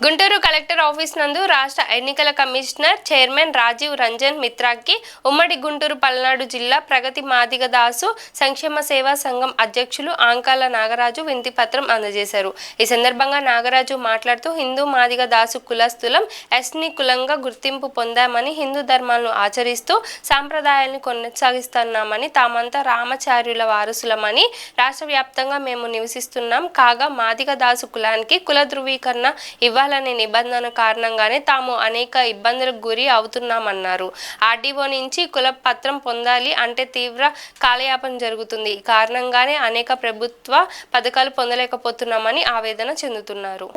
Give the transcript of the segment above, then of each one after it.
Guntur collector office నందు రాష్ట్ర ఎన్నికల కమిషనర్ చైర్మన్ రాజీవ్ రంజన్ మిత్రాకి ఉమ్మడి గుంటూరు పల్నాడు జిల్లా ప్రగతి మాదిగ దాసు సంక్షేమ సేవా సంఘం అధ్యక్షులు ఆంకాల నాగరాజు వినతిపత్రం అందజేశారు. ఈ సందర్భంగా నాగరాజు మాట్లాడుతూ హిందూ మాదిగ దాసు కులస్తులం ఎస్ని కులంగా గుర్తింపు పొందామని, హిందూ ధర్మాలను ఆచరిస్తూ సాంప్రదాయాలను కొనసాగిస్తున్నామని, తామంతా రామాచార్యుల వారసులమని, రాష్ట్ర వ్యాప్తంగా మేము నివసిస్తున్నాం కాగా మాదిగ దాసు కులానికి కుల ధృవీకరణ ఇవ్వాలనే నిబంధన కారణంగానే తాము అనేక ఇబ్బందులకు గురి అవుతున్నామన్నారు. ఆర్డీఓ నుంచి కుల పత్రం పొందాలి అంటే తీవ్ర కాలయాపన జరుగుతుంది. ఈ కారణంగానే అనేక ప్రభుత్వ పథకాలు పొందలేకపోతున్నామని ఆవేదన చెందుతున్నారు.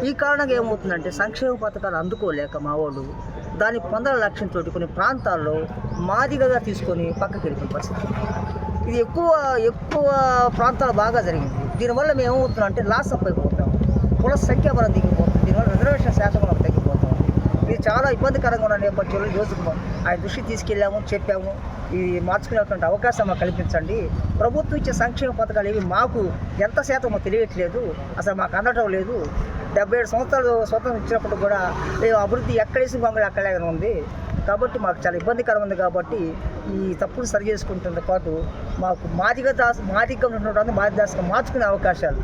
ఈ కారణంగా ఏమవుతుందంటే సంక్షేమ పథకాలు అందుకోలేక మా వాళ్ళు దాన్ని పొందాల లక్ష్యంతో కొన్ని ప్రాంతాల్లో మాదిగగా తీసుకొని పక్కకి వెళ్ళిన పరిస్థితి. ఇది ఎక్కువ ప్రాంతాలు బాగా జరిగింది. దీనివల్ల మేము ఏమవుతున్నాం అంటే లాస్ అప్ అయిపోతాం. కుల సంఖ్య మనం దిగిపోతుంది. దీనివల్ల రిజర్వేషన్ శాతం మనం తగ్గిపోతాం. ఇది చాలా ఇబ్బందికరంగా ఉన్న నేపథ్యంలో రోజుకు ఆయన దృష్టికి తీసుకెళ్ళాము, చెప్పాము. ఇది మార్చుకునేటువంటి అవకాశం మాకు కల్పించండి. ప్రభుత్వం ఇచ్చే సంక్షేమ పథకాలు ఇవి మాకు ఎంత శాతం మాకు తెలియట్లేదు, అసలు మాకు అందటం లేదు. 77 సంవత్సరాలు స్వతంత్రం ఇచ్చినప్పుడు కూడా మేము అభివృద్ధి ఎక్కడేసి మమ్మల్ని అక్కడలాగానే ఉంది. కాబట్టి మాకు చాలా ఇబ్బందికరం ఉంది. కాబట్టి ఈ తప్పులు సరి చేసుకుంటున్న పాటు మాకు మాదిగ ఉన్నటువంటి మాదిగ దాసుగా మార్చుకునే అవకాశాలు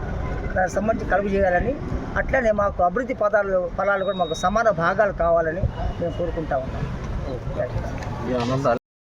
దానికి సంబంధించి కలుగు చేయాలని, అట్లనే మాకు అభివృద్ధి ఫలాలు కూడా మాకు సమాన భాగాలు కావాలని మేము కోరుకుంటా ఉన్నాం.